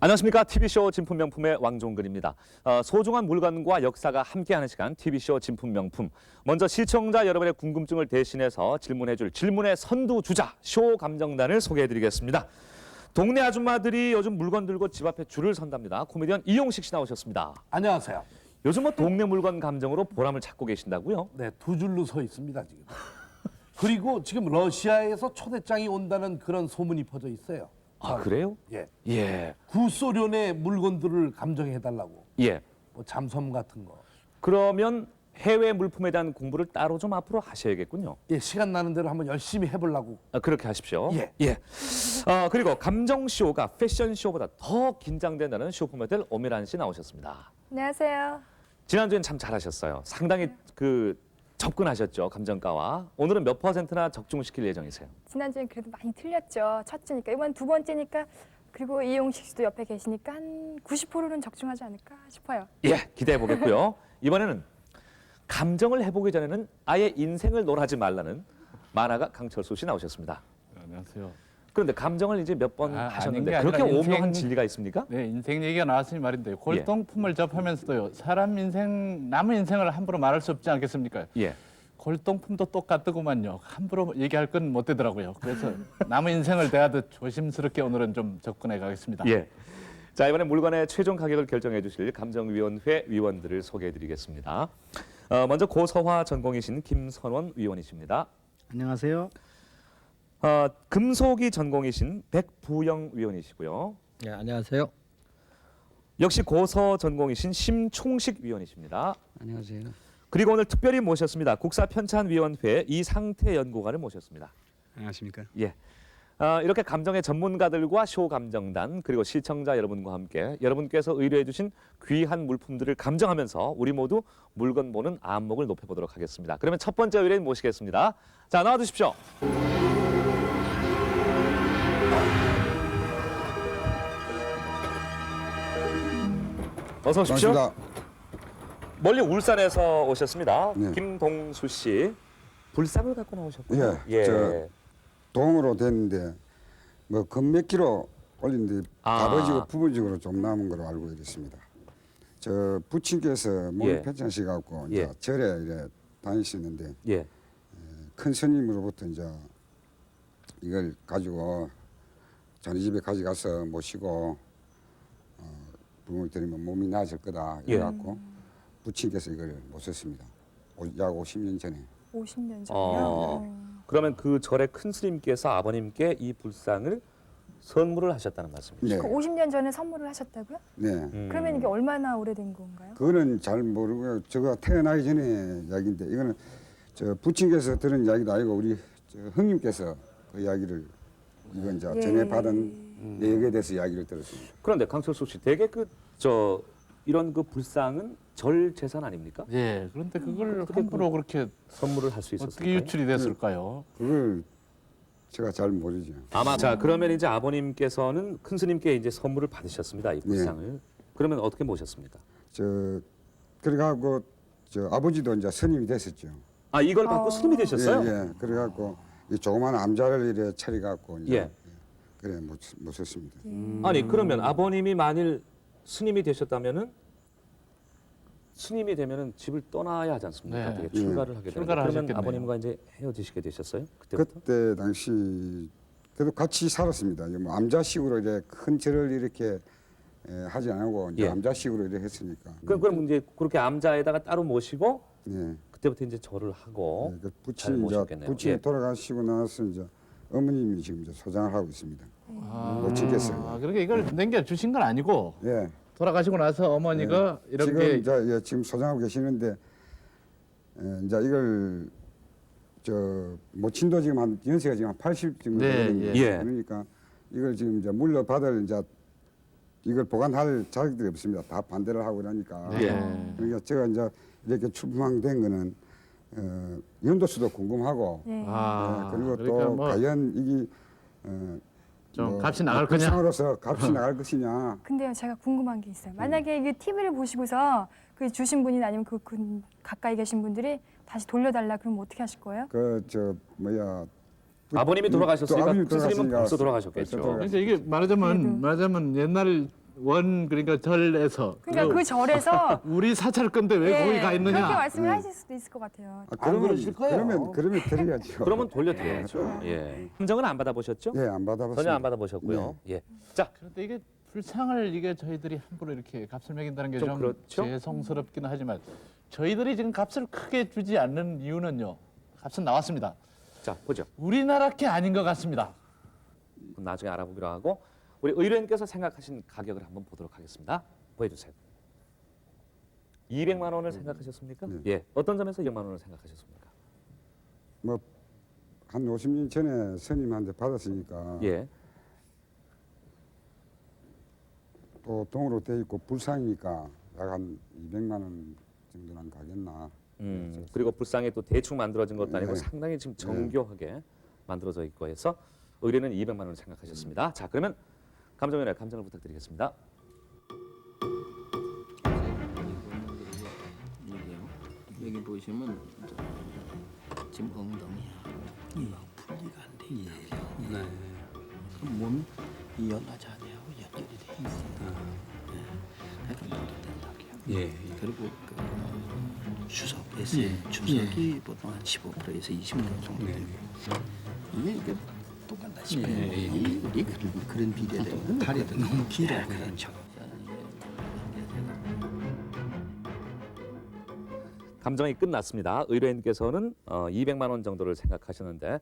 안녕하십니까. TV쇼 진품명품의 왕종근입니다. 소중한 물건과 역사가 함께하는 시간 TV쇼 진품명품. 먼저 시청자 여러분의 궁금증을 대신해서 질문해줄 질문의 선두주자 쇼 감정단을 소개해드리겠습니다. 동네 아줌마들이 요즘 물건 들고 집 앞에 줄을 선답니다. 코미디언 이용식 씨 나오셨습니다. 안녕하세요. 요즘 뭐 동네 물건 감정으로 보람을 찾고 계신다고요? 네, 두 줄로 서 있습니다 지금. 그리고 지금 러시아에서 초대장이 온다는 그런 소문이 퍼져 있어요. 아, 그래요? 예. 예. 구소련의 물건들을 감정해달라고. 예. 뭐 잠섬 같은 거. 그러면 해외 물품에 대한 공부를 따로 좀 앞으로 하셔야겠군요. 예, 시간 나는 대로 한번 열심히 해보려고. 그렇게 하십시오. 예. 그리고 감정쇼가 패션쇼보다 더 긴장된다는 슈퍼모델 오미란 씨 나오셨습니다. 안녕하세요. 지난주엔 참 잘하셨어요. 상당히 접근하셨죠, 감정가와. 오늘은 몇 %나 적중시킬 예정이세요? 지난주엔 그래도 많이 틀렸죠. 첫 주니까. 이번 두 번째니까 그리고 이용식 씨도 옆에 계시니까 한 90%는 적중하지 않을까 싶어요. 예, 기대해 보겠고요. 이번에는 감정을 해보기 전에는 아예 인생을 놀아지 말라는 만화가 강철수 씨 나오셨습니다. 안녕하세요. 그런데 감정을 이제 몇 번 아닌 하셨는데 게 아니라 그렇게 오묘한 인생- 진리가 있습니까? 네, 인생 얘기가 나왔으니 말인데 골동품을 접하면서도요. 사람 인생, 남의 인생을 함부로 말할 수 없지 않겠습니까? 예. 골동품도 똑같더구만요. 함부로 얘기할 건 못 되더라고요. 그래서 남의 인생을 대하듯 조심스럽게 오늘은 좀 접근해 가겠습니다. 예. 자, 이번에 물건의 최종 가격을 결정해 주실 감정위원회 위원들을 소개해 드리겠습니다. 먼저 고서화 전공이신 김선원 위원이십니다. 안녕하세요. 금속이 전공이신 백부영 위원이시고요. 네, 안녕하세요. 역시 고서 전공이신 심총식 위원이십니다. 안녕하세요. 그리고 오늘 특별히 모셨습니다. 국사편찬위원회 이상태 연구관을 모셨습니다. 안녕하십니까? 예. 이렇게 감정의 전문가들과 쇼 감정단 그리고 시청자 여러분과 함께 여러분께서 의뢰해 주신 귀한 물품들을 감정하면서 우리 모두 물건 보는 안목을 높여보도록 하겠습니다. 그러면 첫 번째 의뢰인 모시겠습니다. 자, 나와주십시오. 어서 오십시오. 반갑습니다. 멀리 울산에서 오셨습니다. 네. 김동수 씨. 불상을 갖고 나오셨군요. 저 동으로 됐는데 뭐 금 몇 킬로 올린데 가버지고 부분적으로 좀 남은 걸로 알고 있습니다. 저 부친께서 몸이 예. 편찮으시 갖고 예. 이제 절에 이래 다니시는데 예. 큰 스님으로부터 이제 이걸 가지고 자네 집에 가져가서 모시고 부모님 드리면 몸이 나아질 거다 예. 이래갖고 부친께서 이걸 모셨습니다. 약 50년 전에. 50년 전이요. 그러면 그 절의 큰 스님께서 아버님께 이 불상을 선물을 하셨다는 말씀이죠. 네. 그 50년 전에 선물을 하셨다고요? 네. 그러면 이게 얼마나 오래된 건가요? 그거는 잘 모르고요. 제가 태어나기 전에 이야기인데 이거는 저 부친께서 들은 이야기도 아니고 우리 저 형님께서 그 이야기를 이건 이제 예. 전에 받은 내역에 대해서 이야기를 들었습니다. 그런데 강철수 씨, 되게 이런 그 불상은 절 재산 아닙니까? 예, 그런데 그걸 어떻게 함부로 그렇게 선물을 할 수 어떻게 있었을까요? 유출이 됐을까요? 그걸 제가 잘 모르죠. 아마 자 그러면 이제 아버님께서는 큰 스님께 이제 선물을 받으셨습니다. 이 불상을. 그러면 어떻게 모셨습니까? 저 그래갖고 저 아버지도 이제 스님이 됐었죠. 아, 이걸 받고 스님이 되셨어요? 예, 예. 그래갖고 이 조그마한 암자를 이래 차려갖고 이제 예. 그래 모셨습니다. 아니 그러면 아버님이 만일 스님이 되셨다면은 스님이 되면은 집을 떠나야 하지 않습니까? 네. 되게 출가를 하게 되는. 출가를 그러면 하셨겠네요. 아버님과 이제 헤어지시게 되셨어요? 그때부터? 그때 당시 그래도 같이 살았습니다. 뭐 암자식으로 이제 큰 절을 이렇게 하지 않고 이제 예. 암자식으로 이렇게 했으니까. 그럼 이제 그렇게 암자에다가 따로 모시고 네. 그때부터 이제 절을 하고 그 잘 부친 이제 모셨겠네요. 부친이 예. 돌아가시고 나서 이제 어머님이 지금 이제 소장을 하고 있습니다. 아, 찍겠어요. 그러니까 이걸 남겨 주신 건 아니고 예. 돌아가시고 나서 어머니가 이런 지금 게 이제 지금 소장하고 계시는데 이제 이걸 저 모친도 지금 한 연세가 지금 한 80 정도 네, 되거든요. 예. 그러니까 이걸 지금 이제 물려받을 이제 이걸 보관할 자격들이 없습니다. 다 반대를 하고 그러니까. 예. 그러니까 제가 이제 이렇게 출품된 거는 연도수도 궁금하고 네. 아, 그리고 그러니까 또 뭐 과연 이게 좀 값이 나갈 거냐? 상으로서 값이 나갈 것이냐. 근데요, 제가 궁금한 게 있어요. 만약에 이게 TV를 보시고서 그 주신 분이나 아니면 그 가까이 계신 분들이 다시 돌려달라 그러면 어떻게 하실 거예요? 그 저 뭐야 아버님이 돌아가셨으니까 아버님이 큰 스님은 돌아가시니까 벌써 돌아가셨겠죠. 벌써 그러니까 이게 말하자면 옛날 그러니까 절에서 그러니까 그 절에서 우리 사찰 건데 왜 거기 가 있느냐? 그렇게 말씀을 하실 수도 있을 것 같아요. 안 그러실 거예요. 그러면 드려야죠. 그러면 돌려드려야죠. 예. 함정은 안 받아보셨죠? 예, 안 받아봤습니다. 전혀 안 받아보셨고요. 예. 자, 그런데 이게 불상을 이게 저희들이 함부로 이렇게 값을 매긴다는 게 좀 좀 그렇죠? 죄송스럽기는 하지만 저희들이 지금 값을 크게 주지 않는 이유는요. 값은 나왔습니다. 자 보죠. 우리나라 게 아닌 것 같습니다. 그럼 나중에 알아보기로 하고 우리 의뢰인께서 생각하신 가격을 한번 보도록 하겠습니다. 보여주세요. 200만 원을 생각하셨습니까? 네. 예. 어떤 점에서 200만 원을 생각하셨습니까? 뭐 한 50년 전에 스님한테 받았으니까 예. 또 동으로 돼 있고 불상이니까 약 한 200만 원 정도는 가겠나. 그리고 불상에 또 대충 만들어진 것도 아니고 네. 상당히 지금 정교하게 만들어져 있고 해서 의뢰는 200만 원을 생각하셨습니다. 자, 그러면 감정위원회 감정을 부탁드리겠습니다. 여기 보시면 지금 엉덩이야. 이거 분리가 안 돼 있다. 네. 그럼 몸이 연하자대하고 연결이 돼 있어. 그러니까 모두 된다고요. 예. 그리고 그 주석이 보통 한 15%에서 20% 정도 되고 이게 똑같다시피 우리 그런 비례되면 다리도 너무 길어. 그렇죠. 감정이 끝났습니다. 의뢰인께서는 200만 원 정도를 생각하셨는데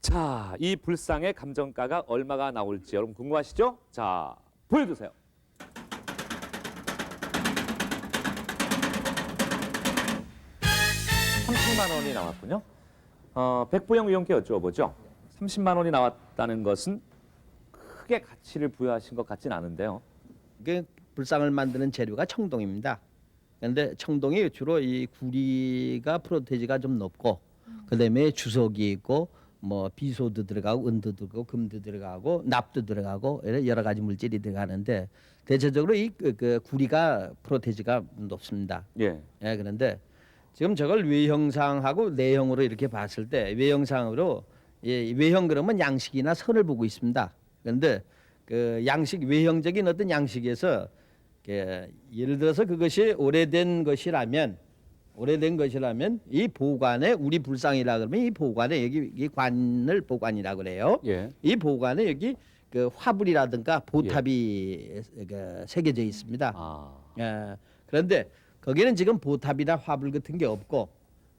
자, 이 불상의 감정가가 얼마가 나올지 여러분 궁금하시죠? 자, 보여주세요. 30만 원이 나왔군요. 백부영 위원께 여쭤보죠. 30만 원이 나왔다는 것은 크게 가치를 부여하신 것 같진 않은데요. 이게 불상을 만드는 재료가 청동입니다. 그런데 청동이 주로 이 구리가 프로테이지가 좀 높고 그다음에 주석이 있고 뭐 비소도 들어가고 은도 들어가고 금도 들어가고 납도 들어가고 여러 가지 물질이 들어가는데 대체적으로 이 그 구리가 프로테이지가 높습니다. 예. 예, 그런데 지금 저걸 외형상하고 내형으로 이렇게 봤을 때 외형상으로 외형 그러면 양식이나 선을 보고 있습니다. 그런데 그 양식 외형적인 어떤 양식에서 예를 들어서 그것이 오래된 것이라면 이 보관에 우리 불상이라 그러면 이 보관에 여기 관을 보관이라 그래요. 예. 이 보관에 여기 그 화불이라든가 보탑이 그 새겨져 있습니다. 아. 예. 그런데 거기는 지금 보탑이나 화불 같은 게 없고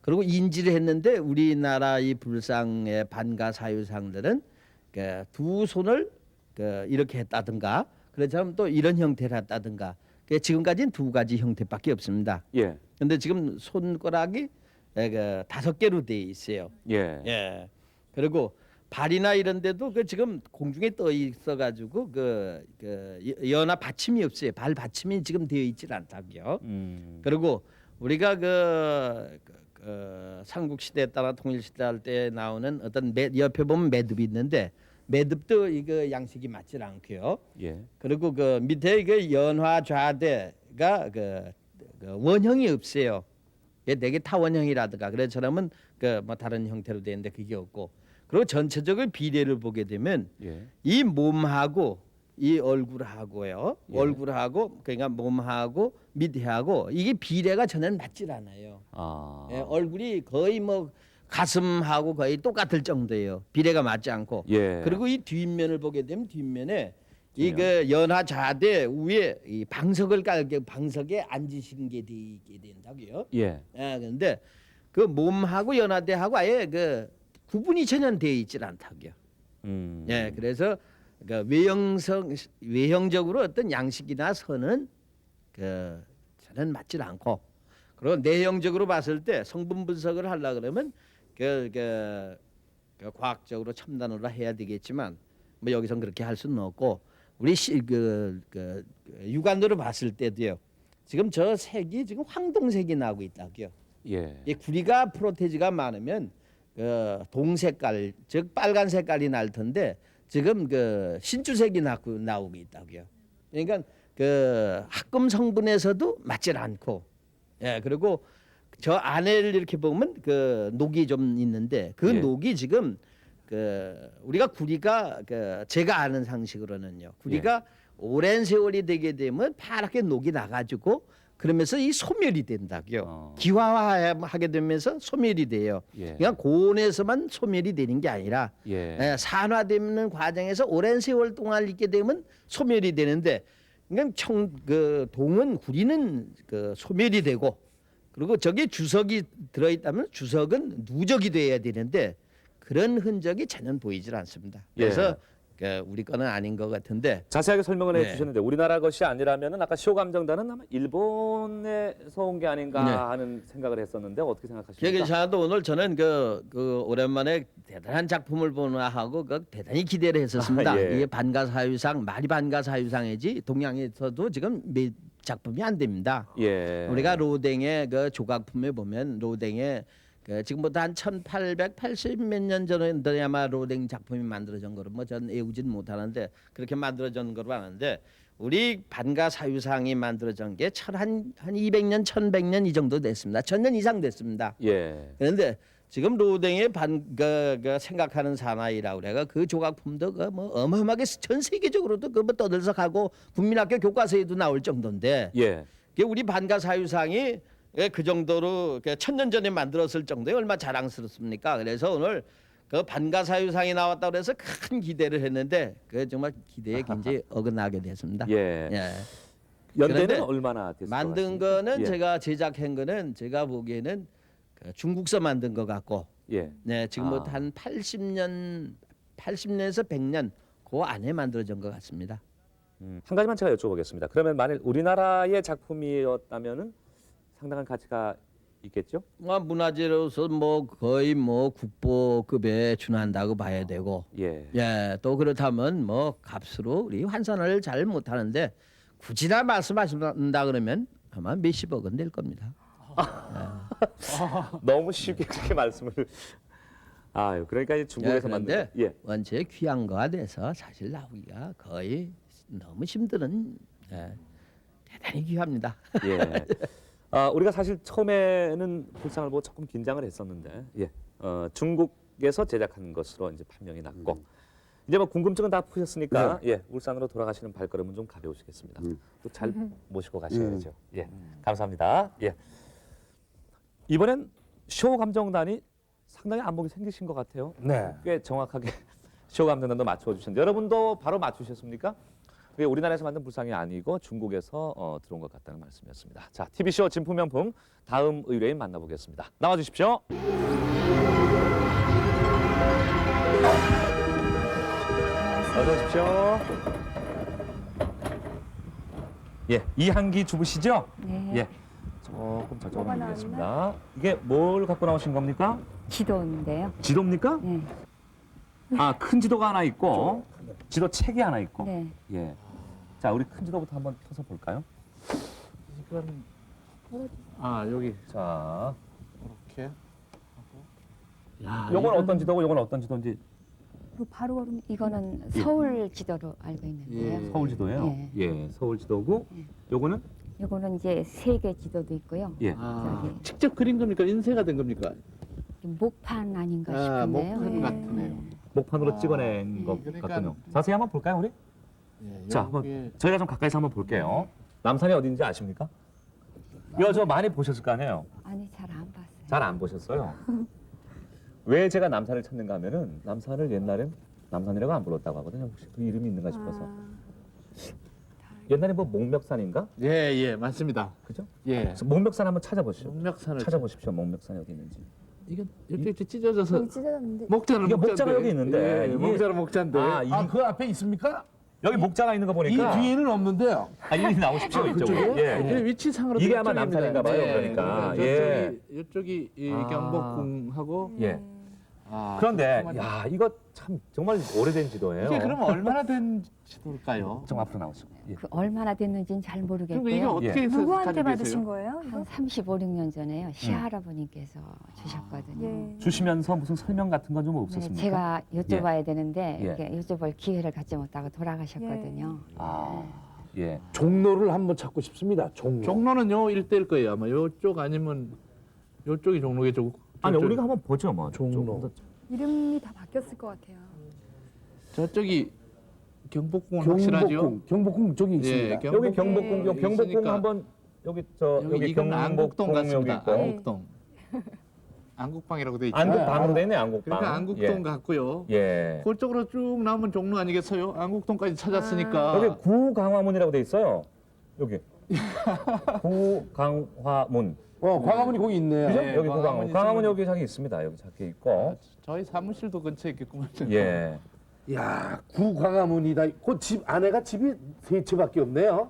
그리고 인지를 했는데 우리나라 이 불상의 반가 사유상들은 그 두 손을 그 이렇게 했다든가 그렇지만 또 이런 형태를 했다든가 지금까지는 두 가지 형태밖에 없습니다. 예. 그런데 지금 손가락이 그 5개로 돼 있어요. 예. 예. 그리고 발이나 이런 데도 그 지금 공중에 떠 있어 가지고 그 연화 받침이 없어요. 발 받침이 지금 되어 있질 않다고요. 그리고 우리가 그 삼국 시대 따라 통일 시대 할 때 나오는 어떤 옆에 보면 매듭이 있는데 매듭도 이거 양식이 맞질 않고요. 예. 그리고 그 밑에 그 연화 좌대가 그 원형이 없어요. 되게 타원형이라든가 그래처럼은 그 뭐 다른 형태로 되는데 그게 없고 그리고 전체적인 비례를 보게 되면 예. 이 몸하고 이 얼굴하고요. 예. 얼굴하고 그러니까 몸하고 밑에하고 이게 비례가 전혀 맞질 않아요. 아. 예, 얼굴이 거의 뭐 가슴하고 거의 똑같을 정도예요. 비례가 맞지 않고. 예. 그리고 이 뒷면을 보게 되면 뒷면에 이 그 연하 좌대 위에 이 방석을 깔게 방석에 앉으신 게 되게 된다고요. 예. 예, 그런데 그 몸하고 연하대하고 아예 그 구분이 전혀 되어 있질 않다고요. 예, 그래서 그 외형적으로 어떤 양식이나 선은 그 저는 맞질 않고 그리고 내형적으로 봤을 때 성분 분석을 하려 그러면 그 과학적으로 첨단으로 해야 되겠지만 뭐 여기선 그렇게 할 수는 없고 우리 육안으로 봤을 때도요. 지금 저 색이 지금 황동색이 나고 있다고요. 예. 이 구리가 프로테이지가 많으면 동색깔 즉 빨간 색깔이 날 텐데 지금 그 신주색이 나오고 있다고요. 그러니까 그 합금 성분에서도 맞질 않고 예 그리고 저 안에를 이렇게 보면 그 녹이 좀 있는데 그 예. 녹이 지금 우리가 구리가 제가 아는 상식으로는요. 구리가 오랜 세월이 되게 되면 파랗게 녹이 나가지고 그러면서 이 소멸이 된다고요. 기화하게 되면서 소멸이 돼요. 예. 그냥 고온에서만 소멸이 되는 게 아니라 예. 산화되는 과정에서 오랜 세월 동안 있게 되면 소멸이 되는데, 그러니까 동은 구리는 소멸이 되고, 그리고 저게 주석이 들어있다면 주석은 누적이 돼야 되는데 그런 흔적이 전혀 보이질 않습니다. 그래서 우리 거는 아닌 것 같은데. 자세하게 설명을 네. 해주셨는데 우리나라 것이 아니라면은 아까 시호감정단은 아마 일본에서 온 게 아닌가 네. 하는 생각을 했었는데 어떻게 생각하십니까? 괜찮아도 오늘 저는 오랜만에 대단한 작품을 보나 하고 대단히 기대를 했었습니다. 아, 예. 이게 반가사유상, 말이 반가사유상이지 동양에서도 지금 작품이 안 됩니다. 예. 우리가 로댕의 조각품에 보면 로댕의 지금부터 한 1880 몇 년 전에 아마 로댕 작품이 만들어진 거로 전 외우진 못하는데 그렇게 만들어진 거로 아는데, 우리 반가사유상이 만들어진 게 한 200년, 1100년 이 정도 됐습니다. 1000년 이상 됐습니다. 예. 그런데 지금 로댕의 생각하는 사나이라고 그래가 그 조각품도 어마어마하게 전 세계적으로도 떠들썩하고 국민학교 교과서에도 나올 정도인데, 예. 우리 반가사유상이 그 정도로 1000년 전에 만들었을 정도에 얼마나 자랑스럽습니까? 그래서 오늘 반가사유상이 나왔다고 그래서 큰 기대를 했는데 정말 기대에 굉장히 어긋나게 됐습니다. 예. 예. 연대는 그런데 얼마나 됐을 것 만든 같습니까? 거는 예. 제가 제작한 거는 제가 보기에는 중국서 만든 것 같고, 예. 네, 지금부터 한 80년에서 100년 그 안에 만들어진 것 같습니다. 한 가지만 제가 여쭤보겠습니다. 그러면 만일 우리나라의 작품이었다면은 상당한 가치가 있겠죠? 문화재로서 거의 국보급에 준한다고 봐야 되고, 예. 예, 또 그렇다면 값으로 우리 환산을 잘 못하는데 굳이나 말씀하신다 그러면 아마 몇십억은 될 겁니다. 너무 쉽게 그렇게 말씀을. 아유, 그러니까 이제 중국에서 만든. 그런데 예. 원체 귀한 거가 돼서 사실 나오기가 거의 너무 힘든, 대단히 귀합니다. 예. 우리가 사실 처음에는 불상을 보고 조금 긴장을 했었는데, 예. 중국에서 제작한 것으로 이제 판명이 났고, 이제 궁금증은 다 푸셨으니까, 예. 울산으로 돌아가시는 발걸음은 좀 가벼우시겠습니다. 또 잘 모시고 가셔야죠. 예. 감사합니다. 예. 이번엔 시호감정단이 상당히 안목이 생기신 것 같아요. 네. 꽤 정확하게 시호감정단도 맞춰주셨는데 여러분도 바로 맞추셨습니까? 그게 우리나라에서 만든 불상이 아니고 중국에서 들어온 것 같다는 말씀이었습니다. 자, TV쇼 진품명품 다음 의뢰인 만나보겠습니다. 나와주십시오. 어서 오십시오. 예, 이한기 주부시죠? 네. 예, 조금 저쪽으로 뭐가 넘기겠습니다. 이게 뭘 갖고 나오신 겁니까? 지도인데요. 지도입니까? 네. 아, 큰 지도가 하나 있고 지도 책이 하나 있고. 네. 예. 자, 우리 큰 지도부터 한번 펴서 볼까요? 이건 여기 자, 이렇게. 요건 어떤 지도고 요건 어떤 지도인지 이거 바로 걸으면 이거는 서울 지도로 알고 있는데요. 서울 지도예요. 네. 예, 서울 지도고 요거는 이거는 이제 세계 지도도 있고요. 예. 저기 직접 그린 겁니까? 인쇄가 된 겁니까? 목판 아닌가 싶은데요. 목판 네. 같으네요. 목판으로 찍어낸 것 그러니까- 같군요. 자세히 한번 볼까요, 우리? 예, 자, 한번 저희가 좀 가까이서 한번 볼게요. 남산이 어딘지 아십니까? 이거 저 많이 보셨을 거 아니에요? 아니 잘 안 봤어요. 잘 안 보셨어요. 왜 제가 남산을 찾는가 하면은 남산을 옛날엔 남산이라고 안 불렀다고 하거든요. 혹시 그 이름이 있는가 싶어서. 옛날에 목멱산인가? 예, 맞습니다. 그죠? 예. 그래서 목멱산 한번 찾아보시죠. 목멱산을 찾아보십시오. 목멱산이 어디 있는지. 이건 이렇게 찢어져서 여기 찢어졌는데 목자는 이게 목자인데. 목자가 여기 있는데, 예, 이게- 목자는 목자인데. 그 앞에 있습니까? 여기 목자가 있는 거 이 보니까 뒤에는 없는데요. 이리 나오십시오. 이쪽으로. 그쪽이요? 예. 예. 위치상으로 이게 아마 이쪽입니다. 남산인가 봐요, 그러니까. 예. 이쪽이 이 아. 경복궁하고. 예. 아, 그런데 잠깐만요. 야, 이거 참 정말 오래된 지도예요. 이게 그럼 얼마나 된 지도일까요? 좀 앞으로 나오시고. 예. 그 얼마나 됐는지는 잘 그리고 이게 모르겠고요. 어떻게 해서 누구한테 가지고 받으신 계세요? 거예요? 이거? 한 35, 6년 전에요. 시할아버님께서 주셨거든요. 예. 주시면서 무슨 설명 같은 건 좀 네, 없었습니까? 제가 여쭤봐야 되는데 예. 이렇게 여쭤볼 기회를 갖지 못하고 돌아가셨거든요. 아, 예. 종로를 한번 찾고 싶습니다. 종로. 종로는 요 일대일 거예요. 아마 요쪽 아니면 요쪽이 종로겠죠. 아니 저쪽. 우리가 한번 보죠, 뭐. 종로. 조금 더 이름이 다 바뀌었을 것 같아요. 저쪽이 경복궁은 확실하죠? 경복궁 저기 있습니다. 여기 경복궁, 여기 경복궁 있으니까. 한번 여기 여기 이건 안국동 같습니다. 있고. 안국동. 안국방이라고 돼 있죠. 안국방으로 돼 있네, 안국방. 그러니까 안국동 같고요. 예. 그쪽으로 쭉 나오면 종로 아니겠어요? 안국동까지 찾았으니까. 여기 구강화문이라고 돼 있어요. 여기. 구강화문. 광화문이 거기 있네요. 그죠? 네, 여기 광화문이 구강화문. 광화문 있으면- 여기 저기 있습니다. 여기 적혀 있고. 저희 사무실도 근처에 있겠구만. 예. 야, 구광화문이다. 그 집 안에가 집이 3채밖에 없네요.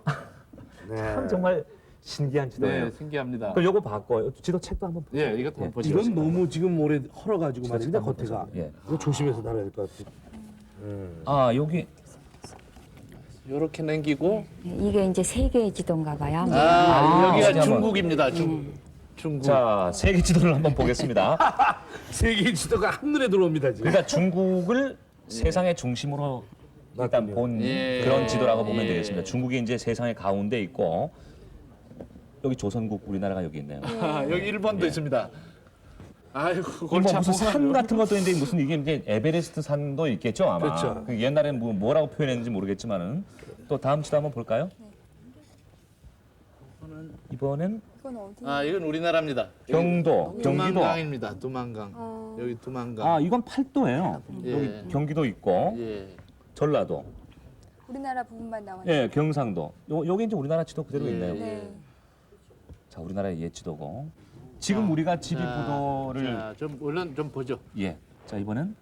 참 정말 신기한 지도예요. 네, 신기합니다. 그럼 요거 바꿔요. 지도 책도 한번 보세요. 예, 이것도 한번 보시죠. 이건 너무 지금 오래 헐어가지고 말인데 한번 겉에가. 보세요. 예. 이거 조심해서 다뤄야 될 것 같아요. 아, 여기 이렇게 남기고. 이게 이제 세계의 지도인가 봐요. 여기가 어디 한번. 중국입니다. 중국. 자, 세계 지도를 한번 보겠습니다. 세계 지도가 한눈에 들어옵니다 지금. 그러니까 중국을 세상의 중심으로 일단 본 예. 그런 지도라고 보면 예. 되겠습니다. 중국이 이제 세상의 가운데 있고 여기 조선국 우리나라가 여기 있네요. 여기 일본도 있습니다. 아이고, 뭐 무슨 산 같은 것도 있는데 무슨 이게 이제 에베레스트 산도 있겠죠 아마. 그렇죠. 그 옛날에는 뭐라고 표현했는지 모르겠지만은 또 다음 지도 한번 볼까요? 이번엔 이건 어디? 이건 우리나라입니다. 경도, 경기도. 두만강입니다. 두만강. 여기 두만강. 아, 이건 팔도예요. 예. 여기 경기도 있고 예. 전라도, 우리나라 부분만 나와요. 예, 경상도. 여기 이제 우리나라 지도 그대로 예. 있네요. 네. 자, 우리나라의 옛 지도고. 지금 우리가 지리 부도를 자, 좀 얼른 좀 보죠. 예. 자, 이번엔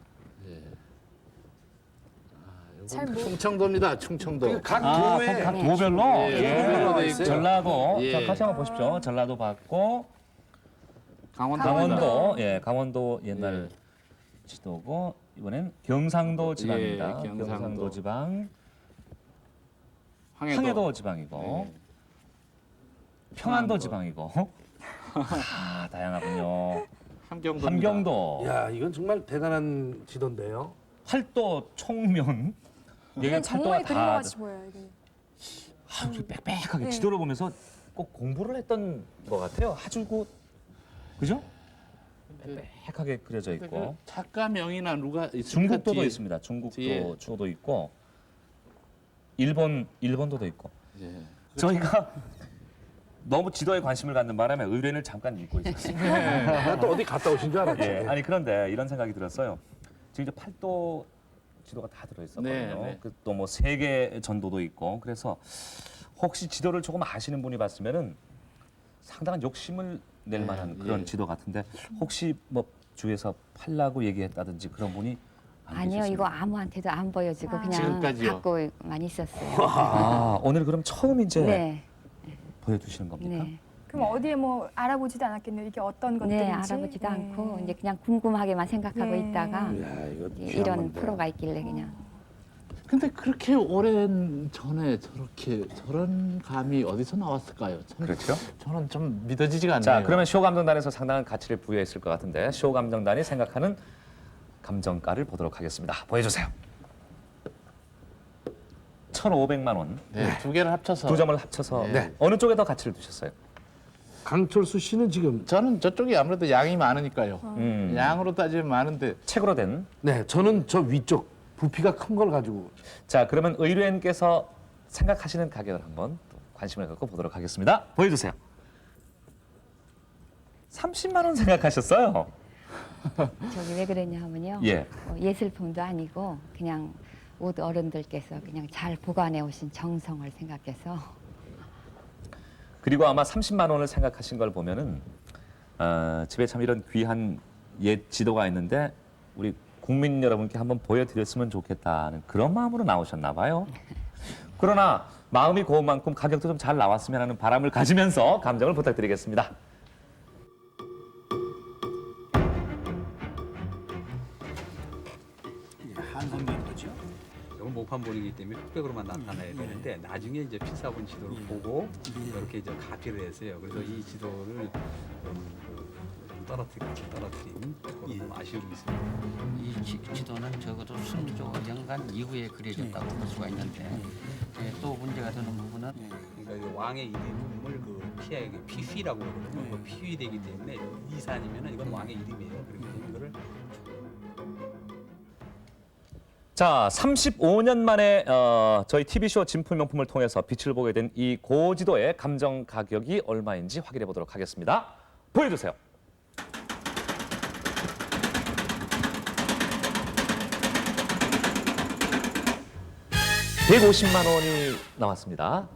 잘 모- 충청도입니다. 충청도. 각 도에 각 도별로 예, 도별로 돼 있어요. 전라도. 예. 자, 같이 한번 보십시오. 전라도 받고 강원도, 예, 강원도 옛날 지도고 이번엔 경상도 지방입니다. 예, 경상도. 지방, 황해도 지방이고 평안도 지방이고 다양하군요. 함경도. 함경도, 야, 이건 정말 대단한 지도인데요. 팔도, 총면. 이게 정말 팔도가 그림 다 같이 보여요. 이게. 아주 빽빽하게 네. 지도를 보면서 꼭 공부를 했던 것 같아요. 아주 그죠? 빽빽하게 그려져 있고 작가 명이나 누가 있습니까? 중국도도 뒤에? 있습니다. 중국도 뒤에. 주도 있고 일본도도 있고 예. 저희가 너무 지도에 관심을 갖는 바람에 의뢰인을 잠깐 잊고 있었어요. 나또 어디 갔다 오신 줄 알았지. 예, 아니 그런데 이런 생각이 들었어요. 지금 이제 팔도 지도가 다 들어있었거든요. 네, 네. 또 뭐 세계 전도도 있고 그래서 혹시 지도를 조금 아시는 분이 봤으면은 상당한 욕심을 낼 만한 그런 예. 지도 같은데 혹시 뭐 주위에서 팔라고 얘기했다든지 그런 분이 안 아니요, 계셨습니까? 이거 아무한테도 안 보여주고 그냥 지금까지요? 갖고 많이 있었어요. 아, 오늘 그럼 처음 이제 네, 보여주시는 겁니까? 네, 그럼 어디에 뭐 알아보지도 않았겠네요. 이게 어떤 것들인지. 네, 알아보지도 네. 않고 이제 그냥 궁금하게만 생각하고 네. 있다가 야, 이거 이제 이런 프로가 있길래 그냥. 근데 그렇게 오랜 전에 저런 감이 어디서 나왔을까요? 참, 그렇죠. 저는 좀 믿어지지가 않네요. 자, 그러면 쇼 감정단에서 상당한 가치를 부여했을 것 같은데 쇼 감정단이 생각하는 감정가를 보도록 하겠습니다. 보여주세요. 1,500만 원. 네, 두 개를 합쳐서 두 점을 합쳐서 네. 어느 쪽에 더 가치를 두셨어요? 강철수 씨는 지금 저는 저쪽이 아무래도 양이 많으니까요. 음. 양으로 따지면 많은데 책으로 된. 네, 저는 저 위쪽 부피가 큰 걸 가지고 자, 그러면 의뢰인께서 생각하시는 가격을 한번 또 관심을 갖고 보도록 하겠습니다. 보여주세요. 30만 원 생각하셨어요? 저기 왜 그랬냐 하면요. 예. 예술품도 아니고 그냥 옷 어른들께서 그냥 잘 보관해 오신 정성을 생각해서 그리고 아마 30만 원을 생각하신 걸 보면은 집에 참 이런 귀한 옛 지도가 있는데 우리 국민 여러분께 한번 보여드렸으면 좋겠다는 그런 마음으로 나오셨나 봐요. 그러나 마음이 고운 만큼 가격도 좀 잘 나왔으면 하는 바람을 가지면서 감정을 부탁드리겠습니다. 한성면 거죠. 이건 모판본이기 때문에 흑백으로만 나타나야 되는데 나중에 이제 필사본 지도를 보고 이렇게 이제 카피를 했어요. 그래서 이 지도를 좀 떨어뜨린 그런 좀 아쉬움이 있습니다. 이 지도는 적어도 순조영간 이후에 그려졌다고 볼 수가 있는데 또 문제가 되는 부분은 그러니까 이 왕의 이름을 피하게 피휘라고 그러거든요. 피휘되기 때문에 이산이면은 이건 왕의 이름이에요. 그렇기 때문에 이거를 자, 35년 만에 저희 TV쇼 진품명품을 통해서 빛을 보게 된 이 고지도의 감정 가격이 얼마인지 확인해 보도록 하겠습니다. 보여주세요. 150만 원이 나왔습니다.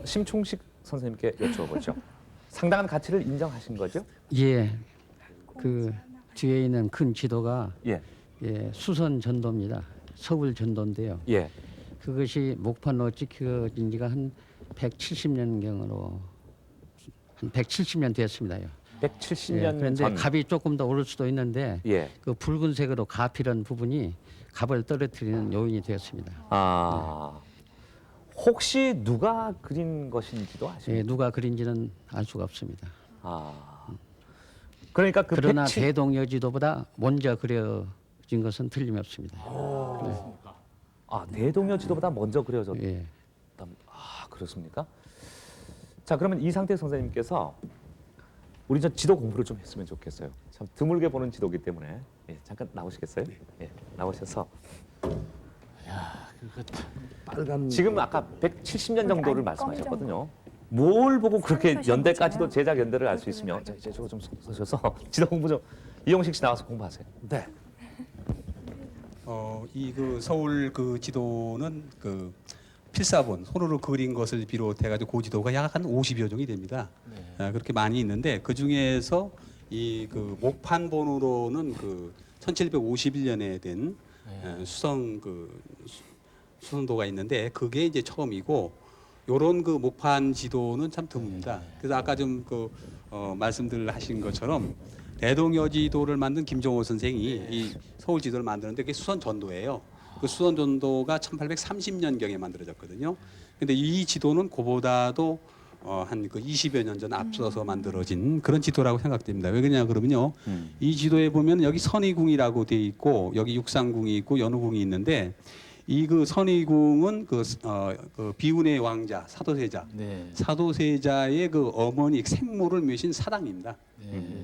심충식 선생님께 여쭤보죠. 상당한 가치를 인정하신 거죠? 예, 그 뒤에 있는 큰 지도가 예. 수선 전도입니다. 서울 전도인데요. 예. 그것이 목판으로 찍혀진 지가 한 170년경으로 한 170년 됐습니다요. 170년 그런데 전. 값이 조금 더 오를 수도 있는데 예. 그 붉은색으로 가피른 부분이 값을 떨어뜨리는 요인이 되었습니다. 아. 혹시 누가 그린 것인지도 아십니까? 예, 누가 그린지는 알 수가 없습니다. 아. 그러니까 그 그러나 170 대동여지도보다 먼저 그려진 것은 틀림없습니다. 아, 대동여 지도보다 먼저 그려졌다. 예. 아, 그렇습니까? 자, 그러면 이상태 선생님께서 우리 저 지도 공부를 좀 했으면 좋겠어요. 참 드물게 보는 지도기 때문에 잠깐 나오시겠어요? 예, 나오셔서 그거 참 빨간 지금 아까 170년 정도를 아니, 말씀하셨거든요. 뭘 보고 그렇게 선수신 연대까지도 거잖아요. 제작 연대를 알 수 있으면 이제 저거 좀 서셔서 지도 공부 좀 이용식 씨 나와서 공부하세요. 네. 이 그 서울 그 지도는 그 필사본 손으로 그린 것을 비롯해가지고 고지도가 약 한 50여 종이 됩니다. 그렇게 많이 있는데 그 중에서 이 그 목판본으로는 그 1751년에 된 수선도가 있는데 그게 이제 처음이고 요런 그 목판 지도는 참 드뭅니다. 그래서 아까 좀 말씀들 하신 것처럼 대동여지도를 만든 김종호 선생이 이 서울 지도를 만드는데 그게 수선 전도예요. 그 수선 전도가 1830년경에 만들어졌거든요. 근데 이 지도는 그보다도 한 그 20여 년 전 앞서서 만들어진 그런 지도라고 생각됩니다. 왜 그러냐 그러면요. 이 지도에 보면 여기 선의궁이라고 돼 있고 여기 육상궁이 있고 연우궁이 있는데 이 그 선의궁은 그 비운의 왕자 사도세자 사도세자의 그 어머니 생모를 모신 사당입니다.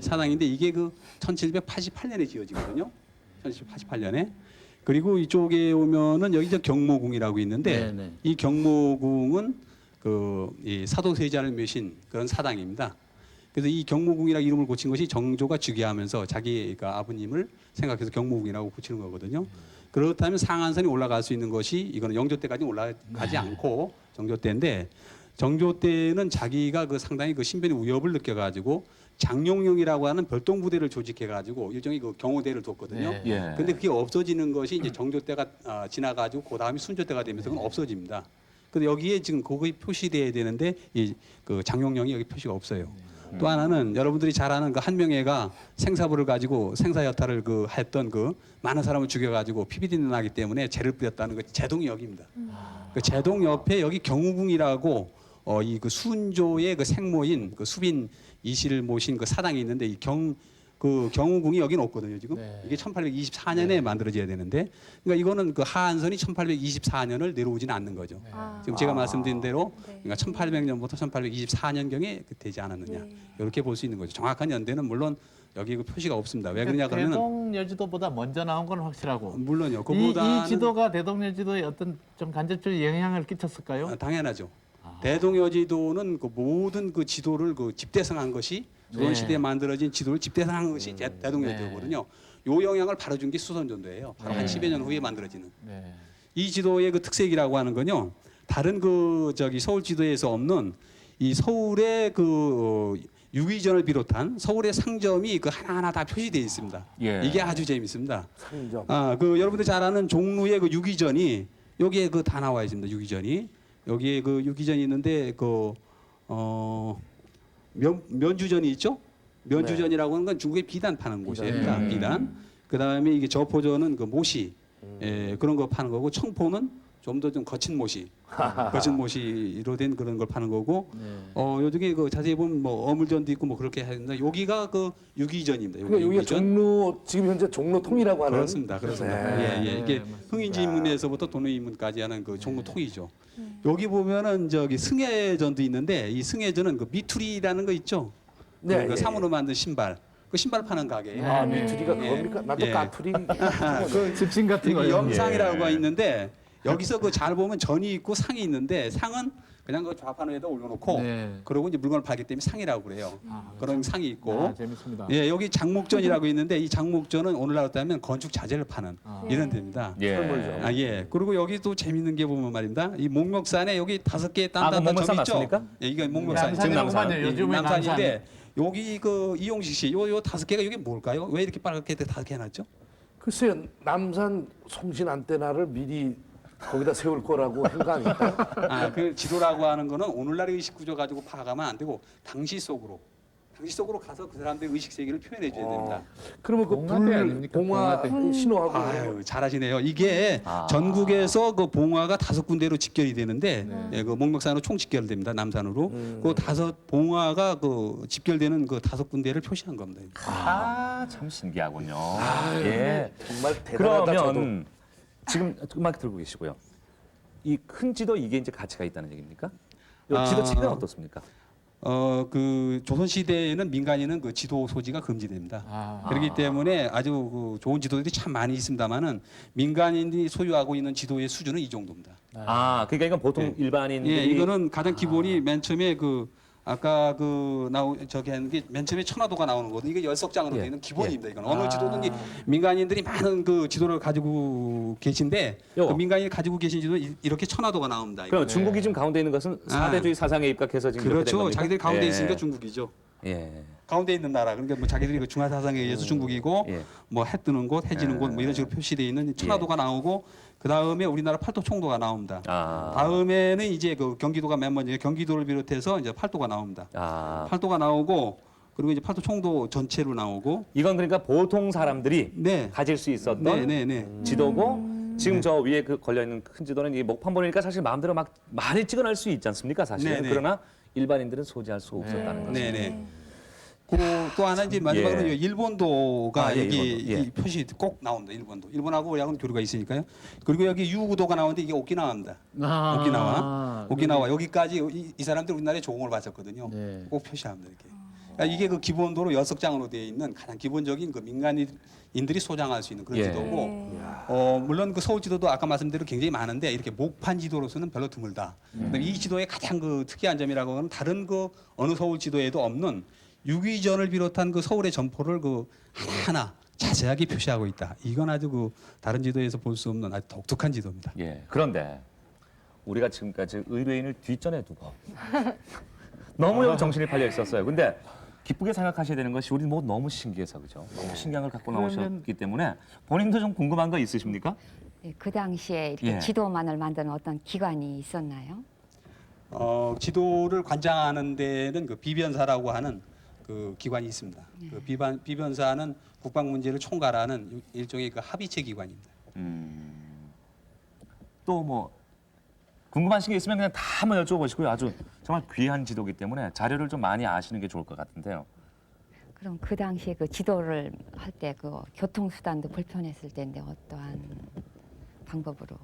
사당인데 이게 그 1788년에 지어지거든요. 1788년에. 그리고 이쪽에 오면은 여기 저 경모궁이라고 있는데 이 경모궁은 이 사도세자를 모신 그런 사당입니다. 그래서 이 경모궁이라고 이름을 고친 것이 정조가 즉위하면서 자기가 아버님을 생각해서 경모궁이라고 고치는 거거든요. 그렇다면 상한선이 올라갈 수 있는 것이 이거는 영조 때까지 올라가지 않고 정조 때인데 정조 때는 자기가 그 상당히 그 신변의 위협을 느껴가지고 장룡령이라고 하는 별동 부대를 조직해가지고 일종의 그 경호대를 뒀거든요. 예. 근데 그게 없어지는 것이 이제 정조 때가 지나가지고 그 다음에 순조 때가 되면서 그건 없어집니다. 근데 여기에 지금 거기 표시돼야 되는데 이 그 장룡령이 여기 표시가 없어요. 또 하나는 여러분들이 잘 아는 그 한명회가 생사부를 가지고 생사여탈을 그 했던 그 많은 사람을 죽여가지고 피비린내 나기 때문에 죄를 뿌렸다는 그 제동역입니다. 그 제동 옆에 여기 경우궁이라고 이 그 순조의 그 생모인 그 수빈 이씨를 모신 그 사당이 있는데 이 경우궁이 여기는 없거든요 지금. 이게 1824년에 만들어져야 되는데 그러니까 이거는 그 하한선이 1824년을 내려오지는 않는 거죠. 지금 제가 말씀드린 대로 그러니까 1800년부터 1824년경에 되지 않았느냐 이렇게 볼 수 있는 거죠. 정확한 연대는 물론 여기 그 표시가 없습니다. 왜 그러냐 그러면 대동여지도보다 먼저 나온 건 확실하고 물론요. 이 그보다는 지도가 대동여지도에 어떤 좀 간접적인 영향을 끼쳤을까요? 당연하죠. 대동여지도는 그 모든 그 지도를 그 집대성한 것이 조선시대에 만들어진 지도를 집대성한 것이 대동여지도거든요. 요 영향을 바로 준 게 수선전도예요. 바로 한 10여 년 후에 만들어지는. 이 지도의 그 특색이라고 하는 건요. 다른 그 저기 서울 지도에서 없는 이 서울의 그 유기전을 비롯한 서울의 상점이 그 하나하나 다 표시되어 있습니다. 이게 아주 재밌습니다. 상점. 그 여러분들 잘 아는 종로의 그 유기전이 여기에 그 다 나와 있습니다. 유기전이. 여기에 그 유기전이 있는데 면주전이 있죠? 면주전이라고 하는 건 중국의 비단 파는 곳이에요. 비단. 그다음에 이게 저포전은 그 모시 그런 거 파는 거고 청포는 좀 더 좀 거친 모시, 거친 모시로 된 그런 걸 파는 거고 요즘에 그 자세히 보면 뭐 어물전도 있고 뭐 그렇게 하는데 여기가 그 유기전입니다. 그러니까 여기가 종로 지금 현재 종로통이라고 하는. 그렇습니다. 이게 흥인지문에서부터 도내인문까지 하는 그 종로통이죠. 여기 보면은 저기 승혜전도 있는데 이 승혜전은 그 미투리라는 거 있죠. 그 사무로 만든 신발. 그 신발 파는 가게. 아, 미투리가 예. 그겁니까? 나도 예. 까투리. 그 집신 같은 여기 거요. 영상이라고 있는데 여기서 그 잘 보면 전이 있고 상이 있는데 상은 그냥 그 좌판 위에다 올려놓고 네. 그러고 이제 물건을 팔기 때문에 상이라고 그래요. 그런 상이 있고. 아, 재밌습니다. 예, 여기 장목전이라고 있는데 이 장목전은 오늘날로 따면 건축 자재를 파는 이런 데입니다. 예. 아, 예. 그리고 여기 또 재밌는 게 보면 말입니다. 이 목멱산에 여기 5개의 딴딴딴 목멱산 점 있죠? 맞습니까? 예, 이게 목멱산. 지금 남산. 예, 요즘은 남산인데 여기 그 이용식 씨, 요 5개가 이게 뭘까요? 왜 이렇게 빨갛게 5개 해놨죠? 글쎄요, 남산 송신 안테나를 미리 거기다 세울 거라고 한 거 아닐까요? 아, 그 지도라고 하는 거는 오늘날의 의식 구조 가지고 파악하면 안 되고 당시 속으로 가서 그 사람들의 의식 세계를 표현해 줘야 됩니다. 그러면 그 봉화대 불, 아닙니까? 봉화 신호하고 아유, 잘하시네요. 이게 전국에서 그 봉화가 5군데로 집결이 되는데 예, 그 목멱산으로 총 집결됩니다. 남산으로. 그 5 봉화가 그 집결되는 그 5군데를 표시한 겁니다. 참 신기하군요. 예. 정말 대단하다. 저도. 그러면 지금 음악 들고 계시고요. 이 큰 지도 이게 이제 가치가 있다는 얘기입니까? 이 지도 책은 어떻습니까? 그 조선 시대에는 민간인은 그 지도 소지가 금지됩니다. 그렇기 때문에 아주 그 좋은 지도들이 참 많이 있습니다만은 민간인이 소유하고 있는 지도의 수준은 이 정도입니다. 그러니까 이건 보통 일반인들이 예, 이거는 가장 기본이 맨 처음에 그 아까 그 저기 하는 게 맨 처음에 천화도가 나오는 거거든요. 이게 10석장으로 되어 있는 기본입니다. 이건 어느 지도든지 민간인들이 많은 그 지도를 가지고 계신데 그 민간인이 가지고 계신 지도 이렇게 천화도가 나옵니다. 그럼 중국이 지금 가운데 있는 것은 사대주의 사상에 입각해서 지금 이렇게 된 그렇죠. 겁니까? 자기들이 가운데 예. 있으니까 중국이죠. 예. 가운데 있는 나라. 그러니까 뭐 자기들이 그 중화 사상에 의해서 중국이고 예. 뭐 해 뜨는 곳, 해 지는 곳 뭐 이런 식으로 표시되어 있는 천화도가 나오고 그 다음에 우리나라 팔도 총도가 나옵니다. 다음에는 이제 그 경기도가 맨 먼저 경기도를 비롯해서 이제 팔도가 나옵니다. 팔도가 나오고 그리고 이제 팔도 총도 전체로 나오고 이건 그러니까 보통 사람들이 네. 가질 수 있었던 지도고 지금 저 위에 그 걸려 있는 큰 지도는 이 목판본이니까 사실 마음대로 막 많이 찍어낼 수 있지 않습니까, 사실. 네네. 그러나 일반인들은 소지할 수 없었다는 거죠. 네네. 그리고 또 하나 이제 마지막으로 일본도가 여기 이 표시 꼭 나옵니다. 일본도. 일본하고 우리하고는 교류가 있으니까요. 그리고 여기 유구도가 나오는데 이게 오키나와입니다. 오키나와 여기까지 이 사람들 우리나라에 조공을 바쳤거든요. 꼭 표시합니다. 이렇게. 그러니까 이게 그 기본도로 6장으로 되어 있는 가장 기본적인 그 민간인들이 소장할 수 있는 그런 지도고 물론 그 서울 지도도 아까 말씀대로 굉장히 많은데 이렇게 목판 지도로서는 별로 드물다. 이 지도의 가장 그 특이한 점이라고 하는 다른 그 어느 서울 지도에도 없는 6.2전을 비롯한 그 서울의 점포를 그 하나하나 자세하게 표시하고 있다. 이건 아주 그 다른 지도에서 볼 수 없는 아주 독특한 지도입니다. 예. 그런데 우리가 지금까지 의뢰인을 뒷전에 두고 너무 정신이 팔려 있었어요. 근데 기쁘게 생각하셔야 되는 것이 우리 뭐 너무 신기해서 그죠? 너무 신기한 걸 갖고 나오셨기 때문에 본인도 좀 궁금한 거 있으십니까? 네, 그 당시에 이렇게 지도만을 만드는 어떤 기관이 있었나요? 지도를 관장하는 데는 그 비변사라고 하는 그 기관이 있습니다. 그 비변사는 국방 문제를 총괄하는 일종의 그 합의체 기관입니다. 또 뭐 궁금하신 게 있으면 그냥 다 한번 여쭤보시고요. 아주 정말 귀한 지도이기 때문에 자료를 좀 많이 아시는 게 좋을 것 같은데요. 그럼 그 당시에 그 지도를 할 때 그 교통수단도 불편했을 텐데 어떠한 방법으로?